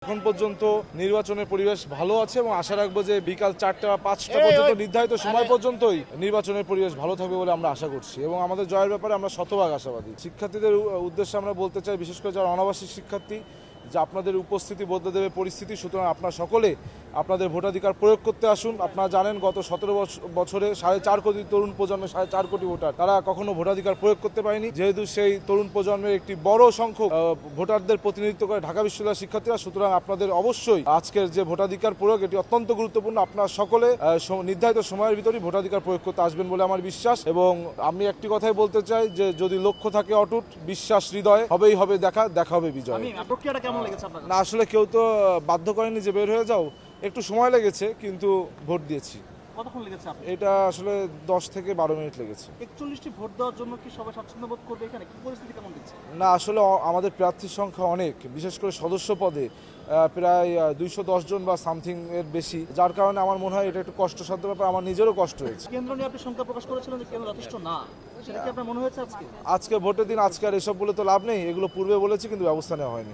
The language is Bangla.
এখন পর্যন্ত নির্বাচনের পরিবেশ ভালো আছে এবং আশা রাখবো যে বিকাল 4টা বা 5টা পর্যন্ত নির্ধারিত সময় পর্যন্তই নির্বাচনের পরিবেশ ভালো থাকবে বলে আমরা আশা করছি এবং আমাদের জয়ের ব্যাপারে আমরা শতভাগ আশাবাদী। শিক্ষার্থীদের উদ্দেশ্যে আমরা বলতে চাই, বিশেষ করে যারা অনাবাসিক শিক্ষার্থী, যে আপনাদের উপস্থিতি বদলে দেবে পরিস্থিতি। সুতরাং আপনারা সকলে আপনাদের ভোটাধিকার প্রয়োগ করতে আসুন। আপনারা জানেন গত 17 বছরে 4.5 কোটি তরুণ প্রজন্মের 4.5 কোটি ভোটার তারা কখনো ভোটাধিকার প্রয়োগ করতে পারেনি। যেহেতু সেই তরুণ প্রজন্মের একটি বড় সংখ্যক ভোটারদের প্রতিনিধিত্ব করে ঢাকা বিশ্ববিদ্যালয়ের শিক্ষার্থীরা, সুতরাং আপনাদের অবশ্যই আজকের যে ভোটাধিকার প্রয়োগ এটি অত্যন্ত গুরুত্বপূর্ণ। আপনারা সকলে নির্ধারিত সময়ের ভিতরেই ভোটাধিকার প্রয়োগ করতে আসবেন বলে আমার বিশ্বাস। এবং আমি একটি কথাই বলতে চাই যে যদি লক্ষ্য থাকে অটুট, বিশ্বাস হৃদয়ে, হবেই হবে দেখা হবে বিজয়। না, আসলে কেউ তো বাধ্য করেনি যে বের হয়ে যাও, একটু সময় লেগেছে কিন্তু ভোট দিয়েছি। কতক্ষণ লেগেছে আপনার? এটা আসলে 10 থেকে 12 মিনিট লেগেছে। 41টি ভোট দেওয়ার জন্য কি সবাই স্বাচ্ছন্দ্য বোধ করবে? এখানে কি পরিস্থিতি কেমন দিচ্ছে? না, আসলে আমাদের প্রার্থীর সংখ্যা অনেক, বিশেষ করে সদস্য পদে প্রায় 210 জন বা সামথিং এর বেশি, যার কারণে আমার মনে হয় এটা একটু কষ্টসাধ্য ব্যাপার। আমার নিজেরও কষ্ট হয়েছে। কেন্দ্র নিয়ে আপনি শঙ্কা প্রকাশ করেছিলেন যে কেন্দ্র যথেষ্ট না, সেটা কি আপনার মনে হয়েছে আজকে? আজকে ভোটের দিন, আজকে আর এসব বলে তো লাভ নেই, এগুলো পূর্বে বলেছি কিন্তু ব্যবস্থা নেওয়া হয়নি।